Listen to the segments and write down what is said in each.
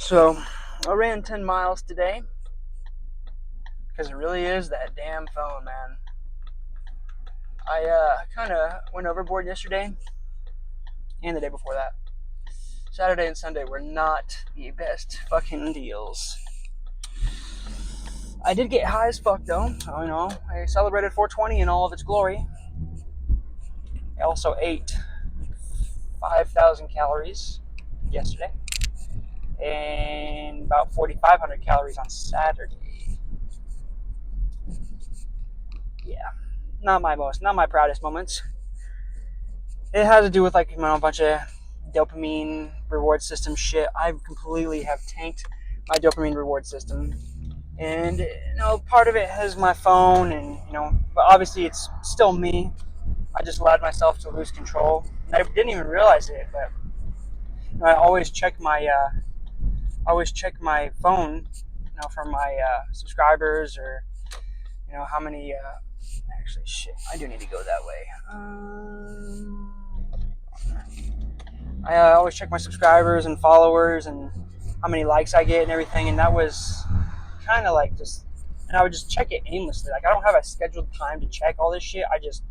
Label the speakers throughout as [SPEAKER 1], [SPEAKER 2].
[SPEAKER 1] So I ran 10 miles today because it really is that damn phone, man. I kind of went overboard yesterday and the day before that. Saturday and Sunday were not the best fucking deals. I did get high as fuck though. I celebrated 420 in all of its glory. I also ate 5,000 calories yesterday and about 4,500 calories on Saturday. Yeah, not my proudest moments. It has to do with a bunch of dopamine reward system shit. I completely have tanked my dopamine reward system, and part of it has my phone, and but obviously it's still me. I just allowed myself to lose control, and I didn't even realize it. But I always check my phone, for my subscribers, or how many. Actually, shit, I do need to go that way. I always check my subscribers and followers and how many likes I get and everything, and that was kind of and I would just check it aimlessly. I don't have a scheduled time to check all this shit. I just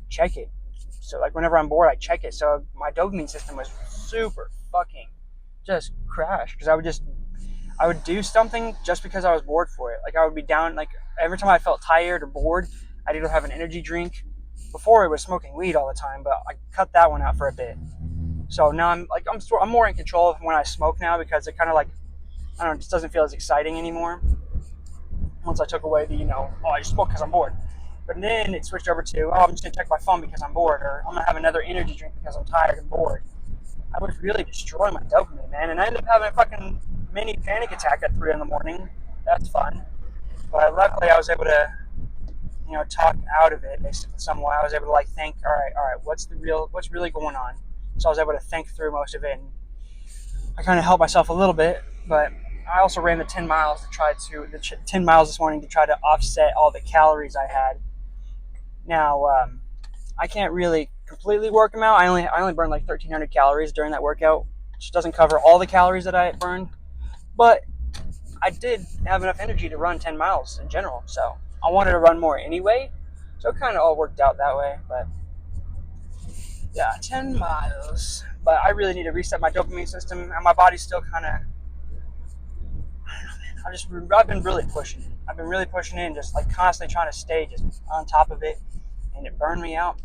[SPEAKER 1] check it. So whenever I'm bored, I check it. So my dopamine system was super fucking just crashed because I would do something just because I was bored for it. I would be down, every time I felt tired or bored, I'd either have an energy drink. Before it was smoking weed all the time, but I cut that one out for a bit. So now I'm more in control of when I smoke now, because it kind of I don't know, it just doesn't feel as exciting anymore. Once I took away the I just smoke because I'm bored. But then it switched over to, I'm just gonna check my phone because I'm bored, or I'm gonna have another energy drink because I'm tired and bored. I would really destroy my dopamine, man, and I ended up having a fucking mini panic attack at 3 a.m. That's fun. But luckily I was able to talk out of it basically somewhat. I was able to think, all right, what's really going on? So I was able to think through most of it, and I kind of helped myself a little bit. But I also ran the 10 miles this morning to try to offset all the calories I had. Now I can't really completely work them out. I only burned 1,300 calories during that workout, which doesn't cover all the calories that I burned, but I did have enough energy to run 10 miles in general. So I wanted to run more anyway, so it kind of all worked out that way. But yeah, 10 miles. But I really need to reset my dopamine system, and my body's still kind of, I don't know, man. I've been really pushing it. I've been really pushing it and just constantly trying to stay just on top of it, and it burned me out.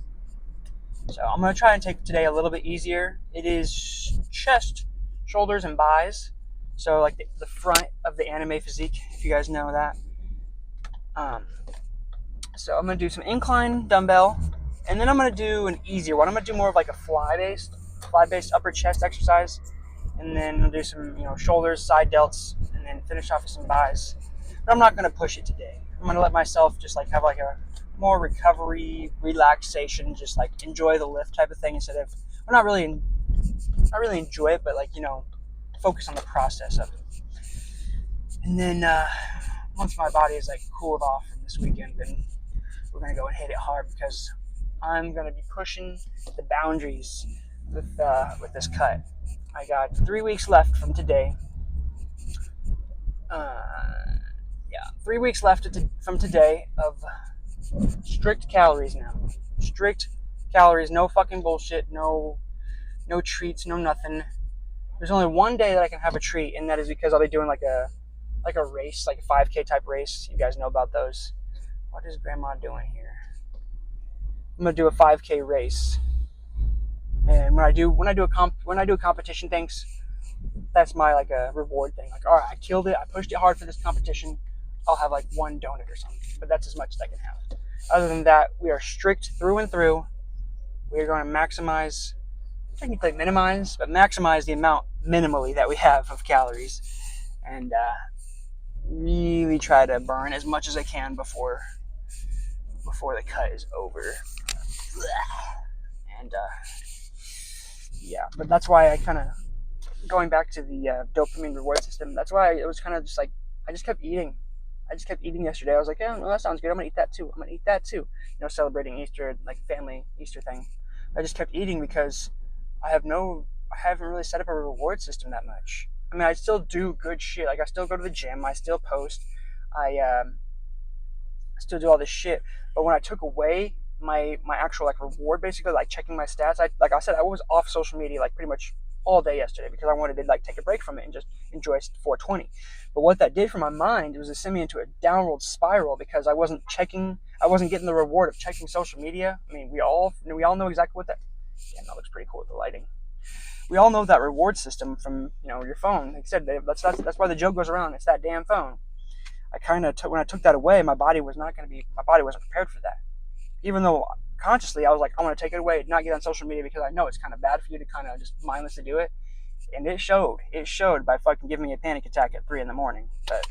[SPEAKER 1] So I'm going to try and take today a little bit easier. It is chest, shoulders, and buys. So the front of the anime physique, if you guys know that. So I'm going to do some incline dumbbell, and then I'm going to do an easier one. I'm going to do more of a fly-based upper chest exercise, and then I'll do some shoulders, side delts, and then finish off with some buys. But I'm not going to push it today. I'm going to let myself just have a more recovery, relaxation, just enjoy the lift type of thing, instead of, well, not really enjoy it, but focus on the process of it. And then once my body is cooled off from this weekend, then we're going to go and hit it hard, because I'm going to be pushing the boundaries with this cut. I got 3 weeks left from today. 3 weeks left from today of strict calories now. Strict calories, no fucking bullshit, no treats, no nothing. There's only one day that I can have a treat, and that is because I'll be doing a race, a 5K type race. You guys know about those. What is Grandma doing here? I'm gonna do a 5K race, and when I do a competition things, that's my a reward thing. All right, I killed it. I pushed it hard for this competition. I'll have one donut or something, but that's as much as I can have. Other than that, we are strict through and through. We are going to maximize, technically minimize, but maximize the amount minimally that we have of calories, and really try to burn as much as I can before the cut is over. And yeah, but that's why I kind of, going back to the dopamine reward system, that's why it was kind of just I just kept eating. Yesterday. I was yeah, well, that sounds good. I'm gonna eat that too. Celebrating Easter, family Easter thing. I just kept eating because I haven't really set up a reward system that much. I mean, I still do good shit. Like, I still go to the gym. I still post. I still do all this shit. But when I took away my actual like reward, basically like checking my stats, like I said, I was off social media like pretty much all day yesterday because I wanted to like take a break from it and just enjoy 420. But what that did for my mind was it sent me into a downward spiral because I wasn't getting the reward of checking social media. I mean, we all know exactly what that. Yeah, that looks pretty cool with the lighting. We all know that reward system from your phone. Like I said, that's why the joke goes around. It's that damn phone. I kind of when I took that away, my body wasn't prepared for that. Even though consciously I was like, I want to take it away, not get on social media because I know it's kind of bad for you to kind of just mindlessly do it. And it showed by fucking giving me a panic attack at 3 a.m. But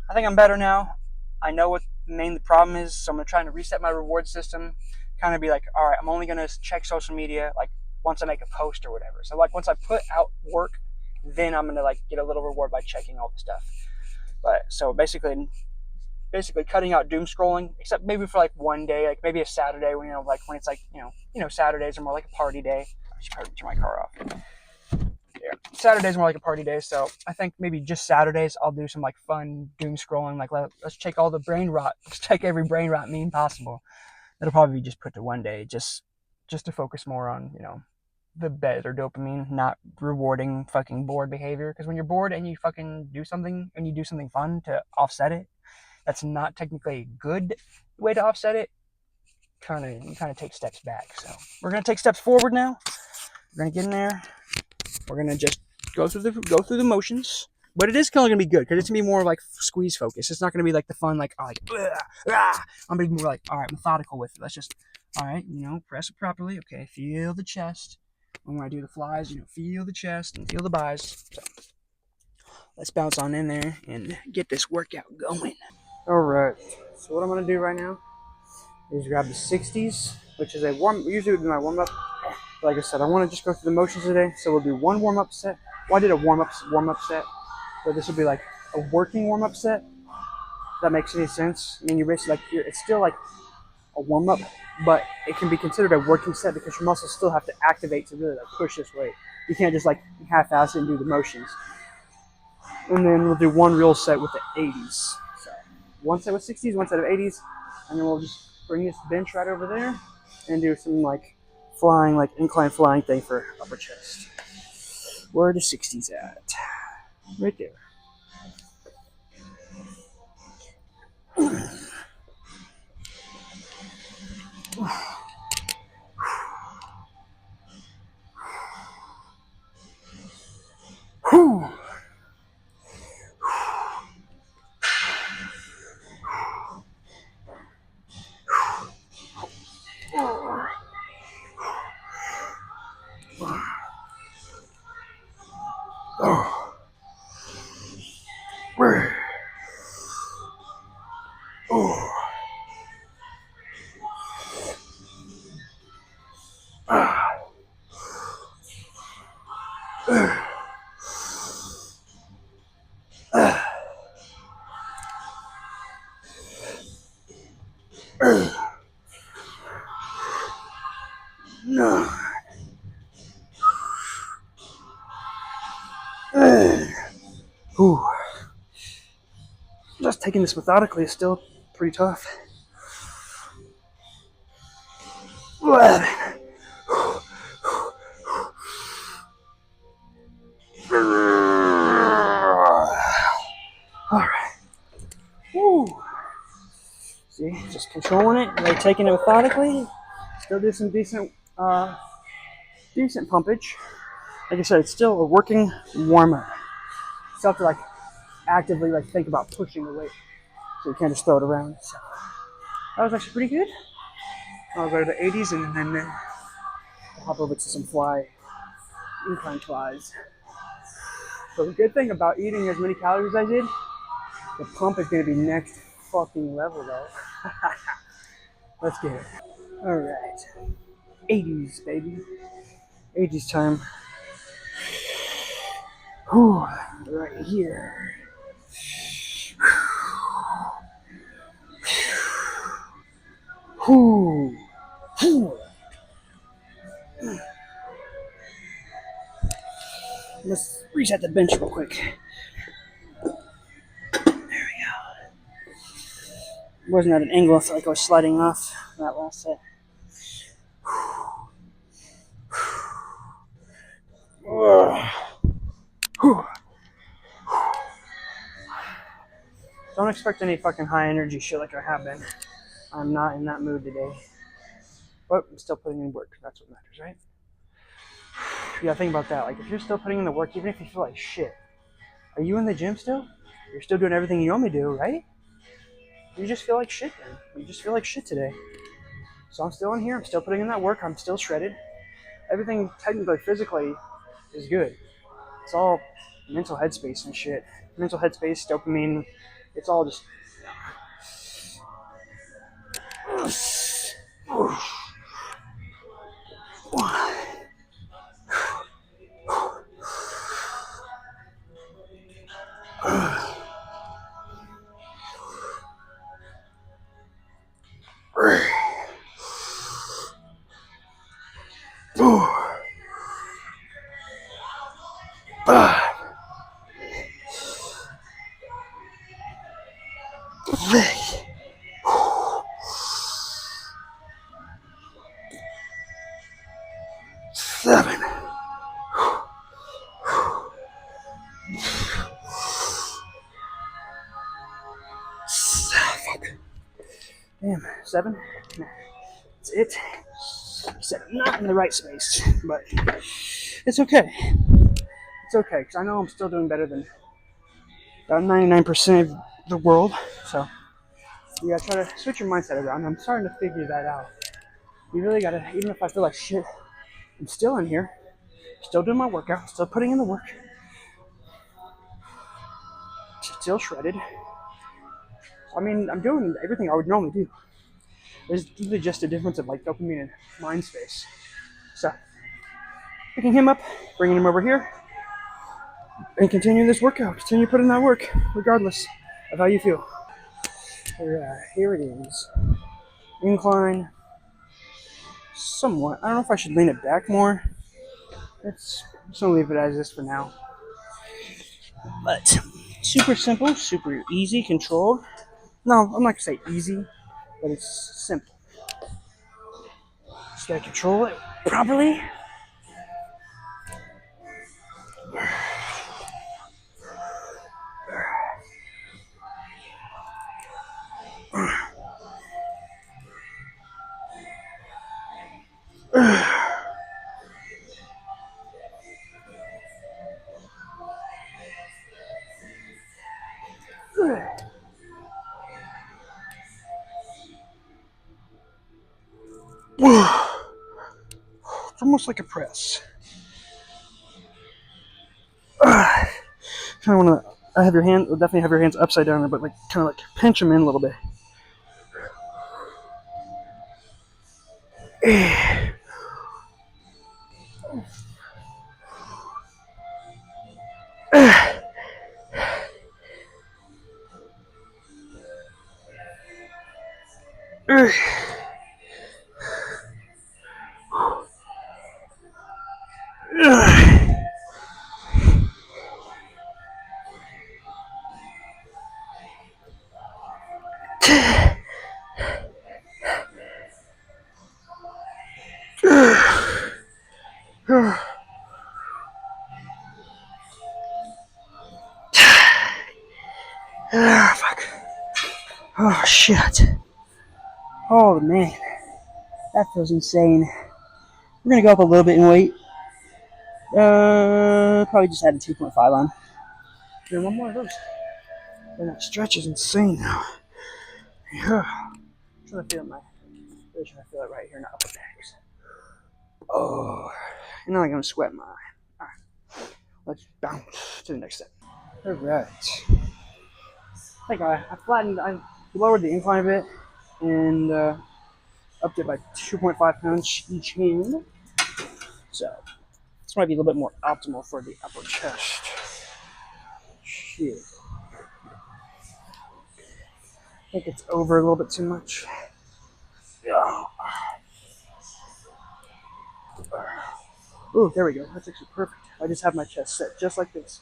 [SPEAKER 1] I think I'm better now. I know what the problem is, so I'm gonna try to reset my reward system. Kind of be like, all right, I'm only gonna check social media like once I make a post or whatever. So like once I put out work, then I'm gonna like get a little reward by checking all the stuff. But so basically cutting out doom scrolling, except maybe for like one day, like maybe a Saturday when when it's like Saturdays are more like a party day. I should probably turn my car off. Yeah, Saturdays are more like a party day, so I think maybe just Saturdays I'll do some like fun doom scrolling. Like let's check all the brain rot. Let's check every brain rot meme possible. That'll probably be just put to one day, just to focus more on the better dopamine, not rewarding fucking bored behavior. Because when you're bored and you fucking do something fun to offset it, that's not technically a good way to offset it. You kind of take steps back. So we're gonna take steps forward now. We're gonna get in there. We're gonna just go through the motions. But it is kind of gonna be good because it's gonna be more like squeeze focus. It's not gonna be like the fun like I'm gonna be more like all right, methodical with it. Let's just all right, press it properly. Okay, feel the chest. When I do the flies, feel the chest and feel the buys. So let's bounce on in there and get this workout going. All right. So what I'm gonna do right now is grab the 60s, which is usually would be my warm up. Like I said, I want to just go through the motions today, so we'll do one warm up set. Well, I did a warm up set, but this will be like a working warm up set. If that makes any sense. I mean, you're basically it's still like a warm up, but it can be considered a working set because your muscles still have to activate to really like push this weight. You can't just like half-ass it and do the motions. And then we'll do one real set with the 80s. So one set with 60s, one set of 80s, and then we'll just bring this bench right over there and do some like flying, like incline flying thing for upper chest. Where are the 60s at? Right there. No. Just taking this methodically is still pretty tough. Alright. Woo. See, just controlling it, like taking it methodically. Still do some decent pumpage. Like I said, it's still a working warm-up. You still have to like actively like think about pushing the weight. So you can't just throw it around. So that was actually pretty good. I'll go to the 80s and then I'll hop over to some incline flies. So the good thing about eating as many calories as I did, the pump is going to be next fucking level though. Let's get it. Alright. 80s, baby. 80s time. Whew, right here. Whew. Whew. Let's reset the bench real quick. There we go. Wasn't at an angle. I felt like I was sliding off that last set. Don't expect any fucking high energy shit like I have been. I'm not in that mood today. But I'm still putting in work. That's what matters, right? Yeah, think about that. Like, if you're still putting in the work, even if you feel like shit, are you in the gym still? You're still doing everything you normally do, right? You just feel like shit then. You just feel like shit today. So I'm still in here. I'm still putting in that work. I'm still shredded. Everything technically, physically, is good. It's all mental headspace and shit. Mental headspace, dopamine. It's all just. Seven. Damn, 7. That's it. Except not in the right space, but it's okay. It's okay, because I know I'm still doing better than about 99% of the world. So you gotta try to switch your mindset around. I'm starting to figure that out. You really gotta, even if I feel like shit, I'm still in here, still doing my workout, still putting in the work, still shredded. I mean, I'm doing everything I would normally do. There's really just a difference of like dopamine and mind space. So, picking him up, bringing him over here, and continue this workout. Continue putting that work, regardless of how you feel. Alright, here it is. Incline. Somewhat. I don't know if I should lean it back more. I'm just gonna leave it as this for now. But super simple, super easy, controlled. No, I'm not gonna say easy, but it's simple. Just gotta control it properly. It's almost like a press. Kind of want to. I have your hand. Definitely have your hands upside down there, but like kind of like pinch them in a little bit. Fuck. Oh shit. Oh man, that feels insane. We're gonna go up a little bit in weight. Probably just add a 2.5 on. Then one more of those. And that stretch is insane now. Yeah. I'm trying to feel my. Really trying to feel it right here in the upper legs. Oh, and now I'm gonna sweat my. Alright, let's bounce to the next step. Alright. I think I lowered the incline a bit and upped it by 2.5 pounds each hand. So, this might be a little bit more optimal for the upper chest. Shit. I think it's over a little bit too much. Ooh, there we go. That's actually perfect. I just have my chest set just like this.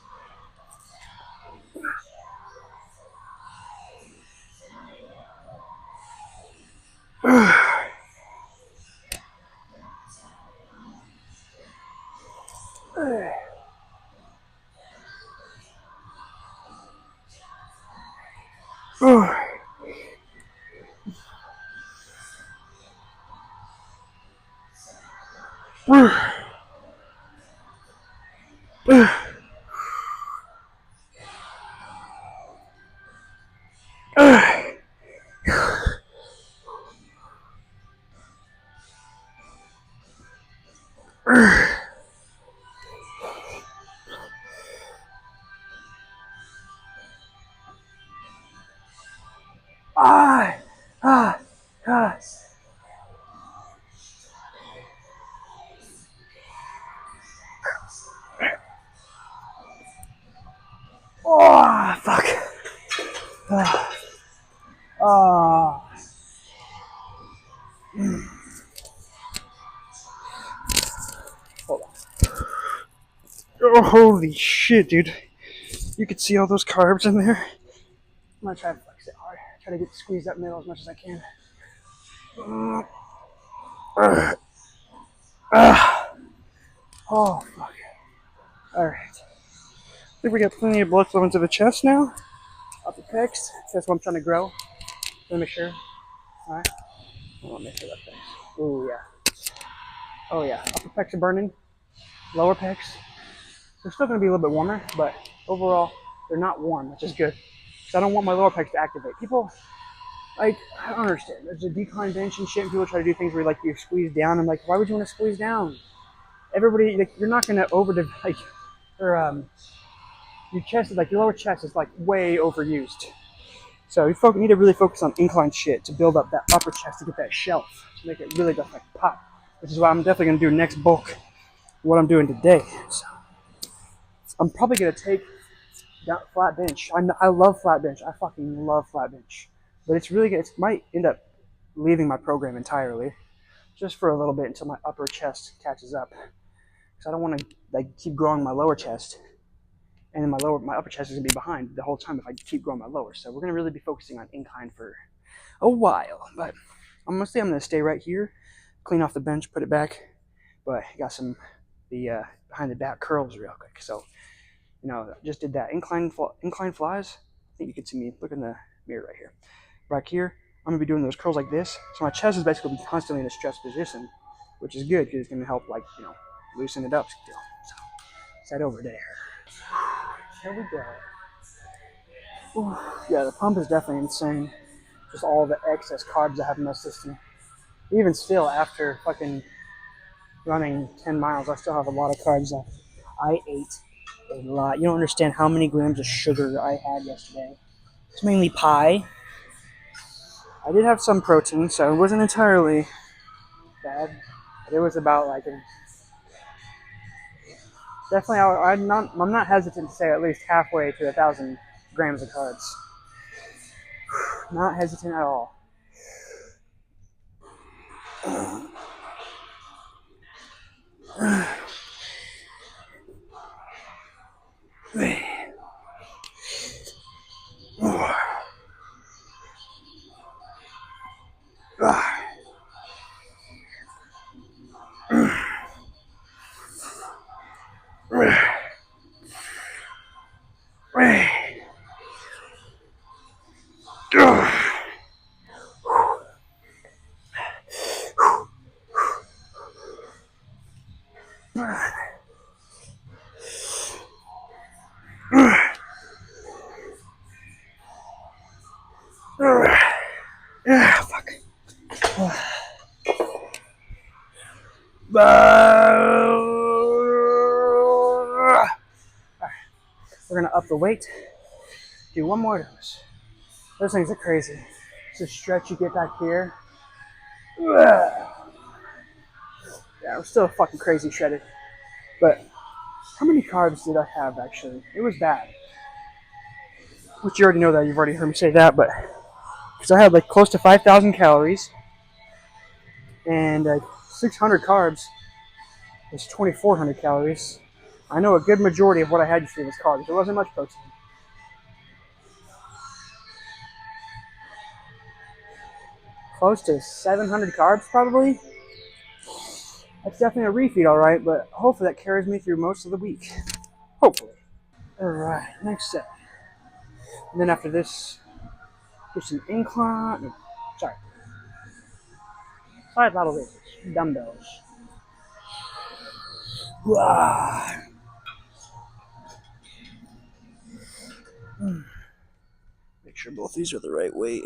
[SPEAKER 1] Ah, ah, ah. Oh, fuck. Ah. Oh. Hold on. Oh, holy shit, dude. You could see all those carbs in there. I'm gonna try to flex it hard. Try to squeeze that middle as much as I can. Oh, fuck. Alright. I think we got plenty of blood flow into the chest now. Upper pecs. That's what I'm trying to grow. Let me make sure. Alright. I want to make sure that pecs. Ooh, yeah. Oh, yeah. Upper pecs are burning. Lower pecs. They're still going to be a little bit warmer, but overall, they're not warm, which is good. Because I don't want my lower pecs to activate. People, like, I don't understand. There's a decline bench and shit, and people try to do things where, like, you squeeze down. I'm like, why would you want to squeeze down? Everybody, like, you're not going to like, or, your chest is, like, your lower chest is, like, way overused. So you need to really focus on incline shit to build up that upper chest to get that shelf, to make it really just, like, pop. Which is what I'm definitely going to do next bulk, what I'm doing today. So I'm probably going to take down flat bench. I love flat bench. I fucking love flat bench. But it's really good. It might end up leaving my program entirely, just for a little bit until my upper chest catches up. Because I don't want to, like, keep growing my lower chest, and then my upper chest is going to be behind the whole time if I keep growing my lower. So we're going to really be focusing on incline for a while. But I'm going to stay right here, clean off the bench, put it back. But I got the behind the back curls real quick. So, just did that. Incline flies. I think you can see me. Look in the mirror right here. Right here, I'm going to be doing those curls like this. So my chest is basically constantly in a stretched position, which is good because it's going to help, like, loosen it up still. So, set over there. Here we go. Ooh, yeah, the pump is definitely insane. Just all the excess carbs I have in my system. Even still, after fucking running 10 miles, I still have a lot of carbs left. I ate a lot. You don't understand how many grams of sugar I had yesterday. It's mainly pie. I did have some protein, so it wasn't entirely bad. But it was about like definitely. I'm not hesitant to say at least halfway to 1,000 grams of carbs. Not hesitant at all. Fuck. We're gonna up the weight. Do one more of those. Those things are crazy. It's a stretch you get back here. Yeah, I'm still fucking crazy shredded. But how many carbs did I have actually? It was bad. Which you already know that. You've already heard me say that, but because I had like close to 5,000 calories and 600 carbs. It's 2,400 calories. I know a good majority of what I had yesterday was carbs. There wasn't much protein. Close to 700 carbs, probably. That's definitely a refeed, all right, but hopefully that carries me through most of the week. Hopefully. All right, next set. And then after this, do some incline. No, sorry. Side lateral raises, dumbbells. Wow. Make sure both these are the right weight.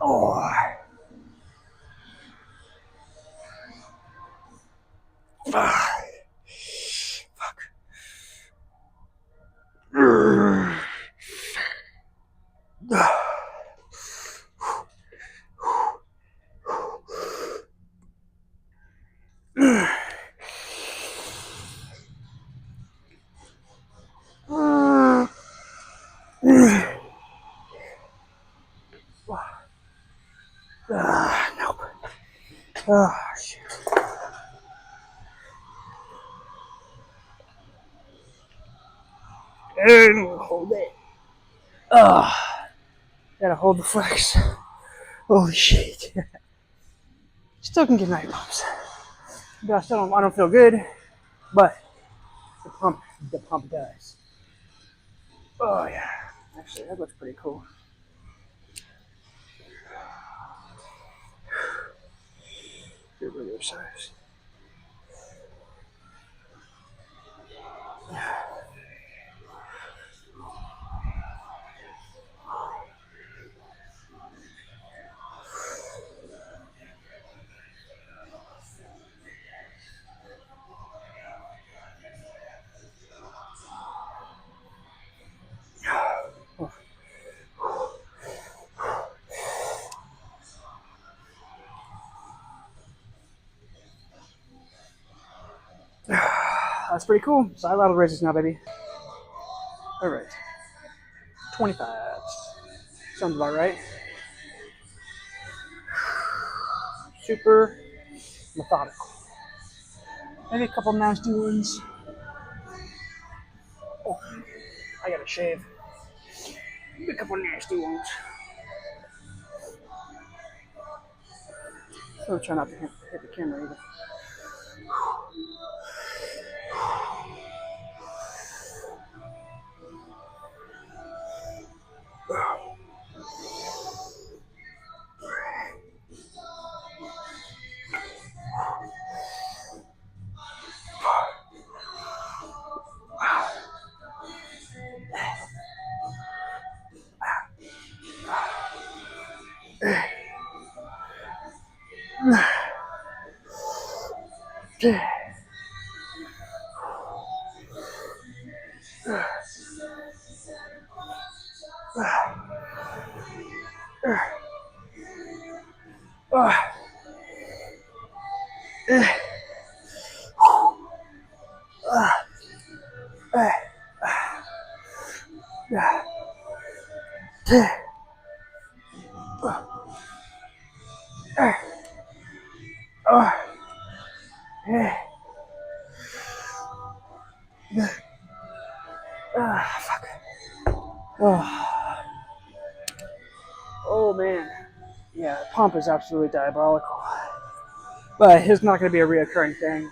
[SPEAKER 1] Oh. Fuck. Nope. Oh, shit. And hold it. Gotta hold the flex. Holy shit. Still can get night pumps. But I don't feel good, but the pump does. Oh yeah. Actually, that looks pretty cool. Good regular size. That's pretty cool. Side lateral raises now, baby. All right. 25. Sounds about right. Super methodical. Maybe a couple nasty ones. Oh, I gotta shave. Maybe a couple nasty ones. So try not to hit the camera either. Fuck. Oh man. Yeah, pump is absolutely diabolical. But it's not going to be a reoccurring thing.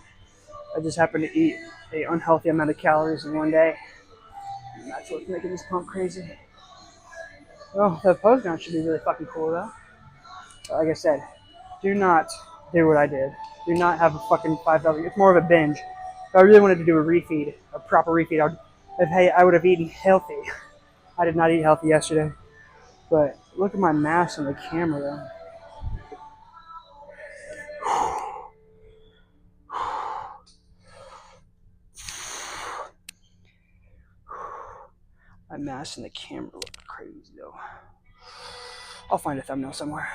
[SPEAKER 1] I just happen to eat an unhealthy amount of calories in one day. And that's what's making this pump crazy. Well, the pose gun should be really fucking cool though. But like I said, do not do what I did. Do not have a fucking 5,000. It's more of a binge. If I really wanted to do a refeed, a proper refeed, I would have eaten healthy. I did not eat healthy yesterday. But look at my mass on the camera though. My mass in the camera looked crazy though. I'll find a thumbnail somewhere.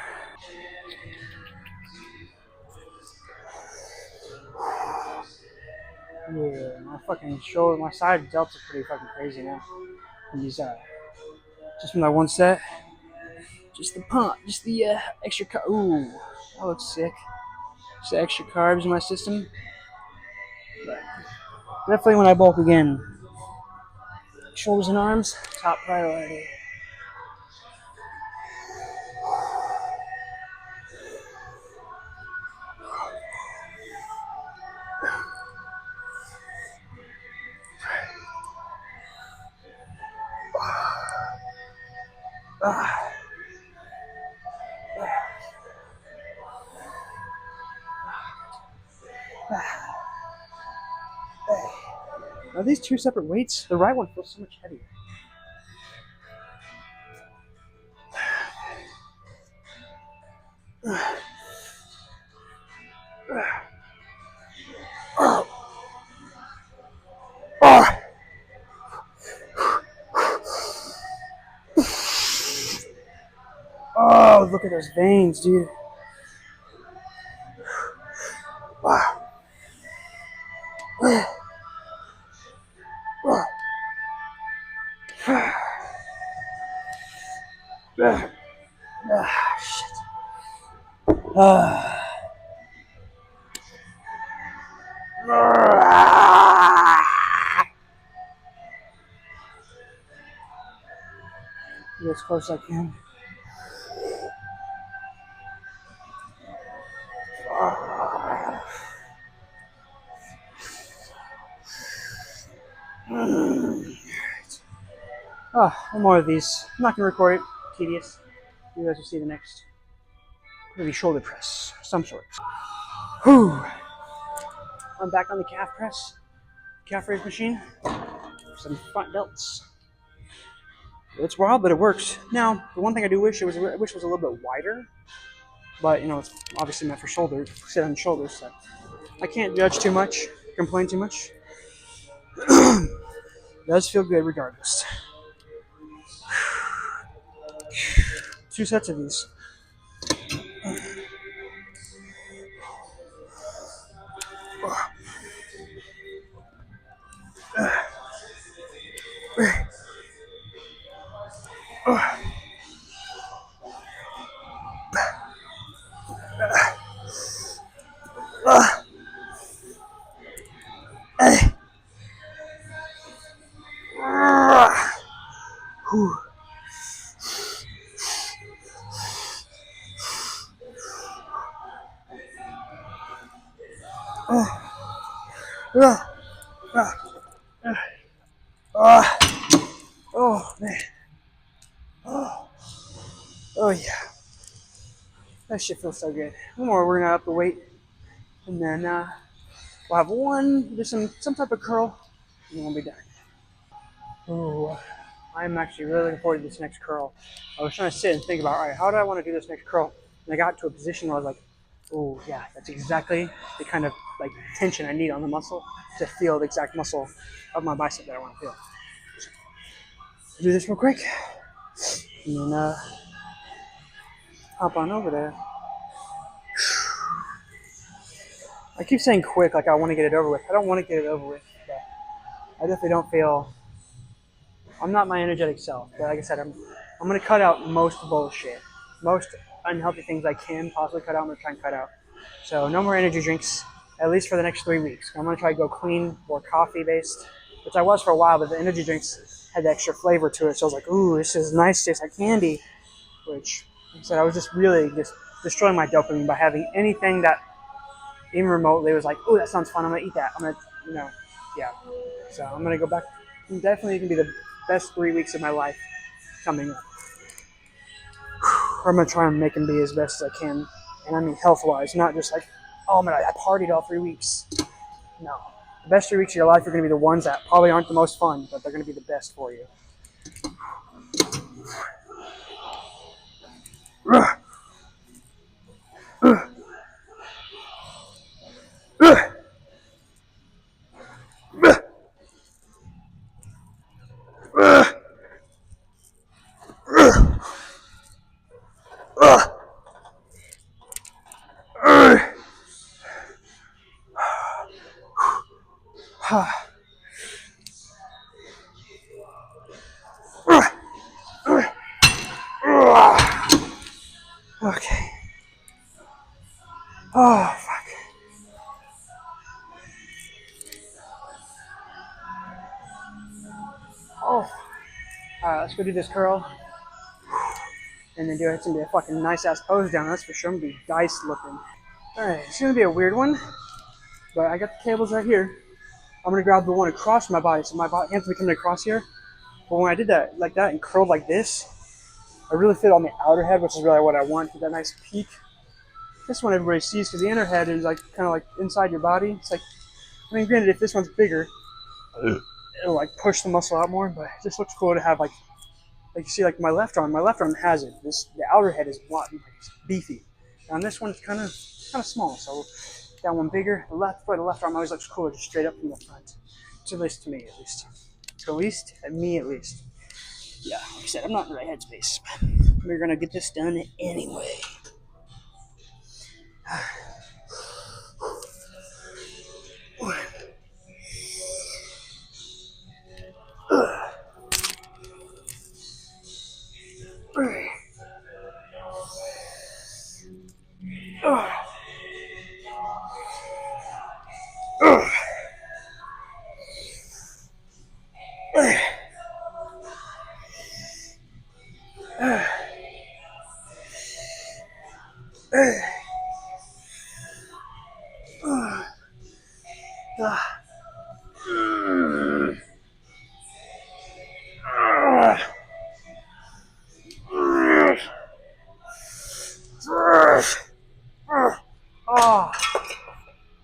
[SPEAKER 1] Yeah, my fucking shoulder, my side delts are pretty fucking crazy now. And these, just from that one set, just the pump, just the extra. Ooh, that looks sick. Just the extra carbs in my system. But definitely when I bulk again, shoulders and arms, top priority. Are these two separate weights? The right one feels so much heavier. Oh, look at those veins, dude. Wow. Shit. Get as close as I can. One more of these. I'm not going to record it. Tedious. You guys will see the next. Maybe shoulder press. Some sort. Whew. I'm back on the calf press. Calf raise machine. Some front delts. It's wild, but it works. Now, the one thing I do wish was a little bit wider. But, it's obviously meant for shoulders. Sit on the shoulders. So I can't judge too much. Complain too much. It does feel good regardless. 2 sets of these. Oh, man. Oh, yeah. That shit feels so good. One more, we're going to up the weight. And then we'll have there's some type of curl, and then we'll be done. Ooh, I'm actually really looking forward to this next curl. I was trying to sit and think about, all right, how do I want to do this next curl? And I got to a position where I was like, oh, yeah, that's exactly the kind of like tension I need on the muscle to feel the exact muscle of my bicep that I want to feel. So, do this real quick, and then hop on over there. I keep saying quick, like I want to get it over with. I don't want to get it over with, but I definitely don't feel. I'm not my energetic self, but like I said, I'm going to cut out most bullshit, most unhealthy things I can possibly cut out. I'm going to try and cut out. So no more energy drinks, at least for the next 3 weeks. I'm going to try to go clean, more coffee based, which I was for a while, but the energy drinks had the extra flavor to it. So I was like, ooh, this is nice, tastes like candy. Which, like I said, I was just really just destroying my dopamine by having anything that even remotely was like, ooh, that sounds fun. I'm going to eat that. I'm going to, yeah. So I'm going to go back. Definitely going to be the best 3 weeks of my life coming up. I'm going to try and make them be as best as I can. And I mean health-wise, not just like, oh man, I partied all 3 weeks. No. The best 3 weeks of your life are going to be the ones that probably aren't the most fun, but they're going to be the best for you. Okay. Oh, fuck. Oh. Alright, let's go do this curl. And then do it. It's gonna be a fucking nice ass pose down, that's for sure. I'm gonna be diced looking. Alright, it's gonna be a weird one. But I got the cables right here. I'm gonna grab the one across my body. So my hands will be coming across here. But when I did that like that and curled like this, I really fit on the outer head, which is really what I want. Get that nice peak. This one everybody sees because the inner head is like kind of like inside your body. It's like, I mean, granted, if this one's bigger, it'll like push the muscle out more. But it just looks cool to have like you see, like my left arm has it. The outer head is like beefy. And this one's kind of small. So that one bigger. The left arm always looks cooler, just straight up from the front. At least to me, at least. At least. Yeah, like I said, I'm not in the right headspace. We're gonna get this done anyway.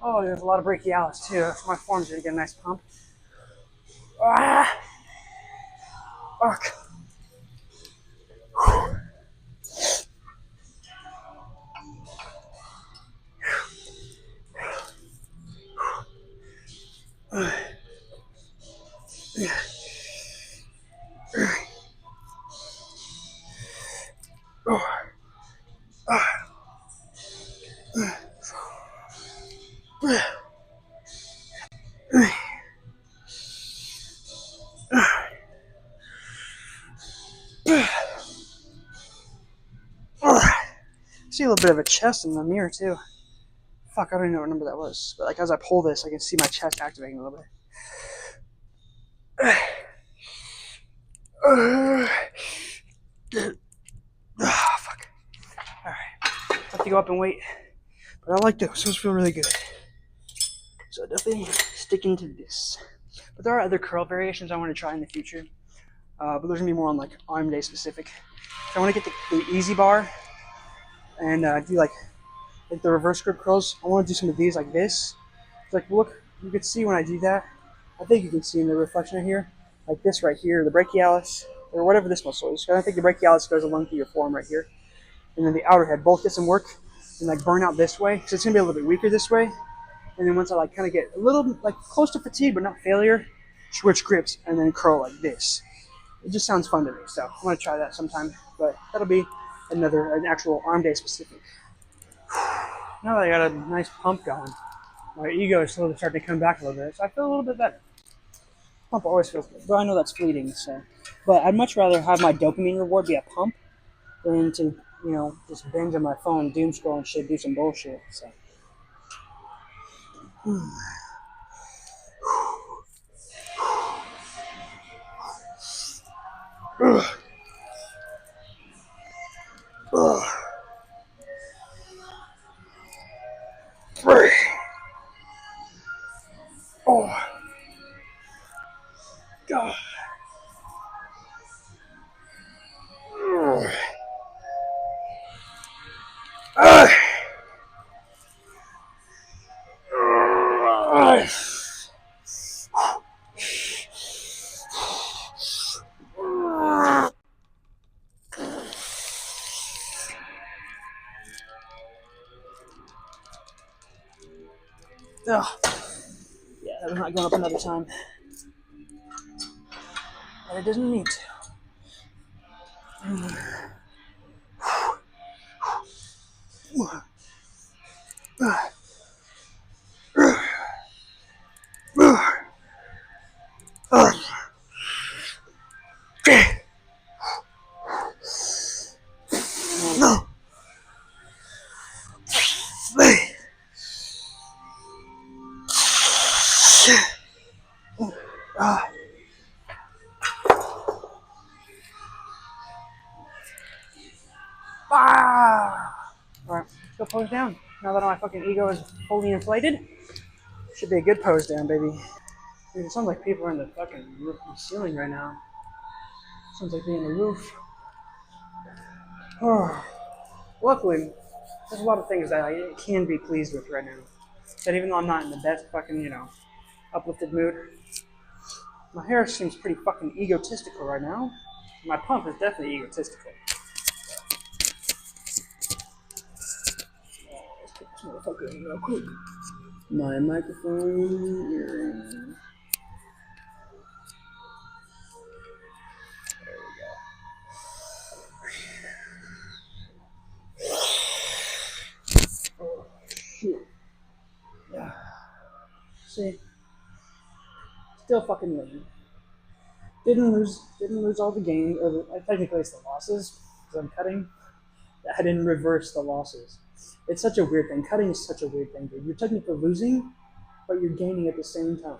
[SPEAKER 1] Oh, there's a lot of brachialis too. My forearm's gonna get a nice pump. Fuck. See a little bit of a chest in the mirror too. Fuck, I don't even know what number that was. But like as I pull this, I can see my chest activating a little bit. Fuck. Alright. Have to go up and wait. But I like those. Those feel really good. So definitely sticking to this. But there are other curl variations I want to try in the future. But there's gonna be more on like arm day specific. So I want to get the easy bar and do like the reverse grip curls. I want to do some of these like this. It's like, look, you can see when I do that. I think you can see in the reflection right here, like this right here, the brachialis or whatever this muscle is. I think the brachialis goes along through your forearm right here, and then the outer head. Both get some work and like burn out this way, so it's gonna be a little bit weaker this way. And then once I like kind of get a little like close to fatigue but not failure, switch grips and then curl like this. It just sounds fun to me, so I'm gonna try that sometime. But that'll be an actual arm day specific. Now that I got a nice pump going, my ego is slowly starting to come back a little bit, so I feel a little bit better. Pump always feels good, but I know that's fleeting. So, but I'd much rather have my dopamine reward be a pump than to, just binge on my phone, doom scroll and shit, do some bullshit. So. Oh, God. Oh. Yeah, that was not going up another time. But it doesn't need to. pose down. Now that my fucking ego is fully inflated, should be a good pose down, baby. Dude, it sounds like people are in the fucking roof and ceiling right now. Sounds like they're in the roof. Oh. Luckily, there's a lot of things that I can be pleased with right now. That even though I'm not in the best fucking, uplifted mood, my hair seems pretty fucking egotistical right now. My pump is definitely egotistical. Let's put this motherfucker in real quick. My microphone earring. There we go. Oh, shit. Yeah. See? Still fucking winning. Didn't lose all the gains, or technically it's the losses, because I'm cutting. I didn't reverse the losses. It's such a weird thing. Cutting is such a weird thing, dude. You're technically losing, but you're gaining at the same time.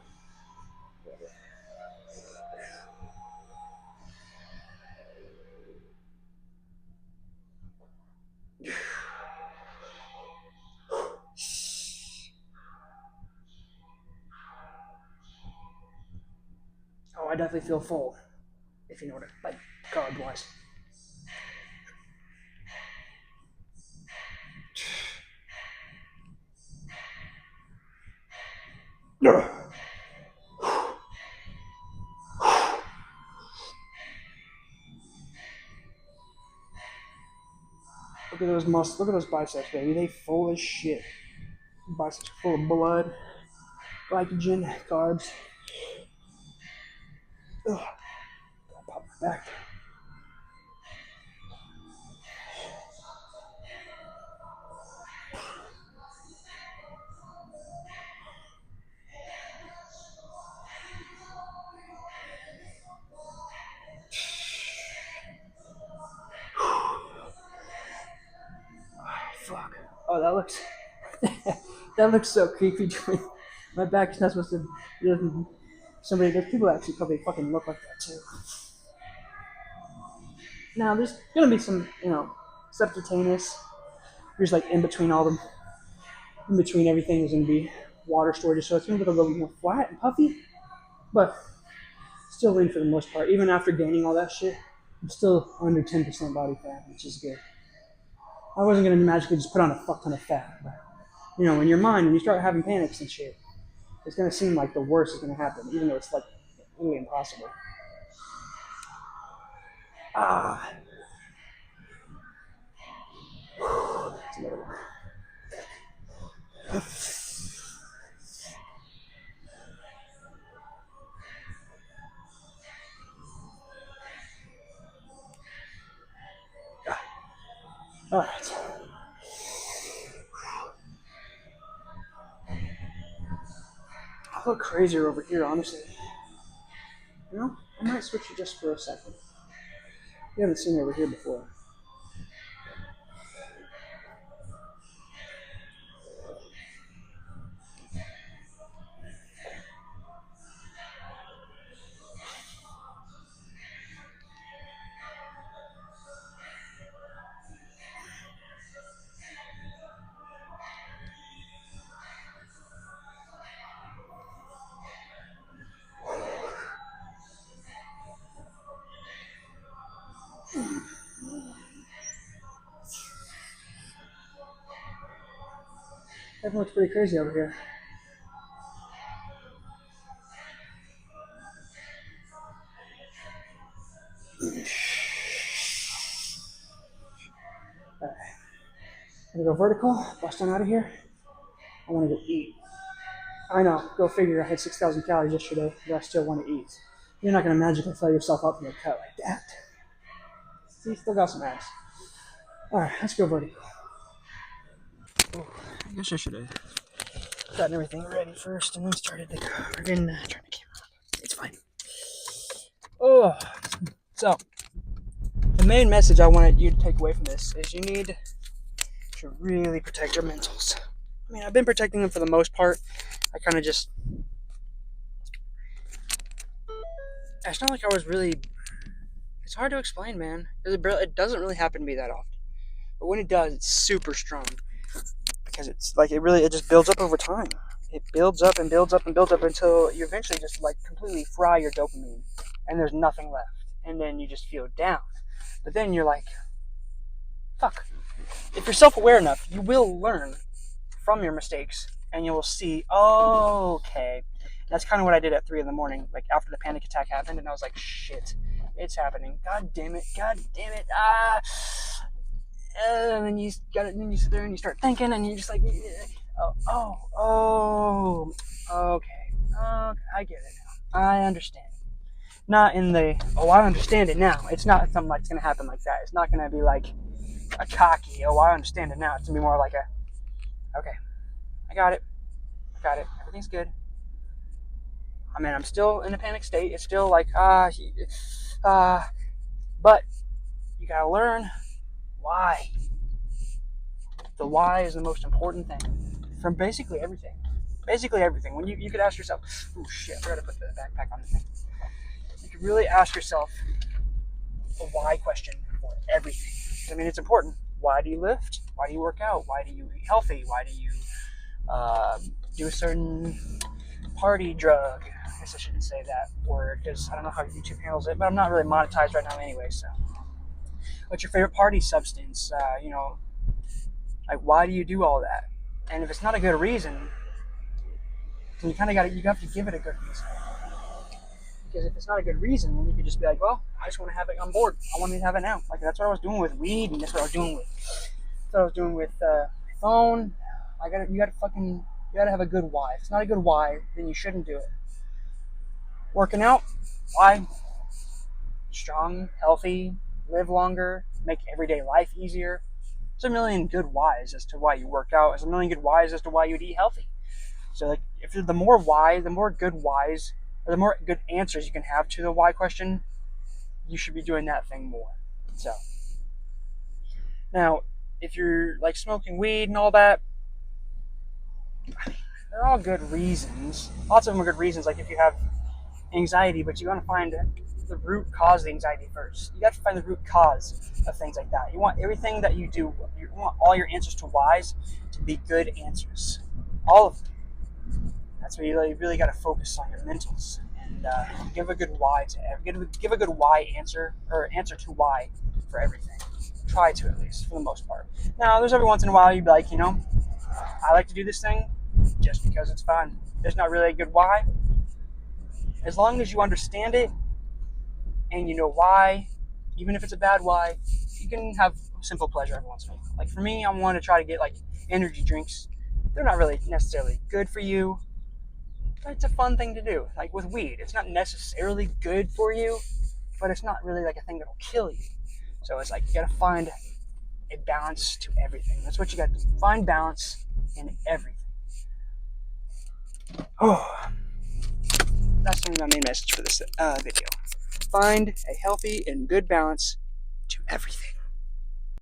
[SPEAKER 1] Oh, I definitely feel full, if you know what I like, carb-wise. Look at those muscles. Look at those biceps, baby. They full as shit. Biceps full of blood, glycogen, carbs. Ugh. Gotta pop my back. Fuck. Oh, that looks that looks so creepy to me. My back is not supposed to. There's people that actually probably fucking look like that too. Now there's gonna be some, subcutaneous. There's like in between all them, in between everything is gonna be water storage, so it's gonna look a little more flat and puffy, but still lean for the most part. Even after gaining all that shit, I'm still under 10% body fat, which is good. I wasn't gonna magically just put on a fuck ton of fat, but in your mind, when you start having panics and shit, it's gonna seem like the worst is gonna happen, even though it's like really impossible. Ah. That's another one. All right. I look crazier over here, honestly. I might switch it just for a second. You haven't seen me over here before. Everyone looks pretty crazy over here. Alright. I'm gonna go vertical, bust on out of here. I wanna go eat. I know, go figure, I had 6,000 calories yesterday, but I still wanna eat. You're not gonna magically fill yourself up from a cut like that. See, still got some abs. Alright, let's go vertical. Oh, I guess I should have gotten everything ready first and then started to turn the camera on. It's fine. Oh, so the main message I wanted you to take away from this is you need to really protect your mentals. I mean, I've been protecting them for the most part. I kind of just... It's not like I was really... It's hard to explain, man. It doesn't really happen to me that often. But when it does, it's super strong. because it's like it just builds up over time. It builds up and builds up and builds up until you eventually just like completely fry your dopamine and there's nothing left. And then you just feel down. But then you're like, fuck. If you're self-aware enough, you will learn from your mistakes and you will see, oh, okay. That's kind of what I did at 3 in the morning, like after the panic attack happened, and I was like, shit, it's happening. God damn it. And then you sit there and you start thinking, and you're just like, okay, I get it now. I understand. Not in the, I understand it now. It's not something that's going to happen like that. It's not going to be like a cocky, I understand it now. It's going to be more like okay, I got it. Everything's good. I mean, I'm still in a panic state. It's still like, but you got to learn why. The why is the most important thing from basically everything. When you could ask yourself, oh shit, I forgot to put the backpack on the thing. You could really ask yourself a why question for everything. I mean, it's important. Why do you lift? Why do you work out? Why do you eat healthy? Why do you do a certain party drug? I guess I shouldn't say that word because I don't know how YouTube handles it, but I'm not really monetized right now anyway. So, what's your favorite party substance? Like, why do you do all that? And if it's not a good reason, then you have to give it a good reason. Because if it's not a good reason, then you could just be like, well, I just want to have it on board. I want to have it now. Like, that's what I was doing with weed, and that's what I was doing with my phone. You gotta have a good why. If it's not a good why, then you shouldn't do it. Working out, why? Strong, healthy, live longer, make everyday life easier. There's a million good whys as to why you work out. There's a million good whys as to why you'd eat healthy. So, like, if the more good whys, or the more good answers you can have to the why question, you should be doing that thing more. So, now, if you're like smoking weed and all that, they're all good reasons. Lots of them are good reasons. Like if you have anxiety, but you want to find the root cause of the anxiety first. You got to find the root cause of things like that. You want everything that you do, you want all your answers to whys to be good answers. All of them. That's where you really got to focus on your mentals and give a good why give a good why answer, or answer to why for everything. Try to, at least for the most part. Now, there's every once in a while you'd be like, I like to do this thing just because it's fun. There's not really a good why. As long as you understand it and you know why, even if it's a bad why, you can have simple pleasure every once in a while. Like for me, I want to try to get like energy drinks. They're not really necessarily good for you, but it's a fun thing to do. Like with weed, it's not necessarily good for you, but it's not really like a thing that'll kill you. So it's like you gotta find a balance to everything. That's what you got to do. Find balance in everything. Oh, that's going to be my main message for this video. Find a healthy and good balance to everything.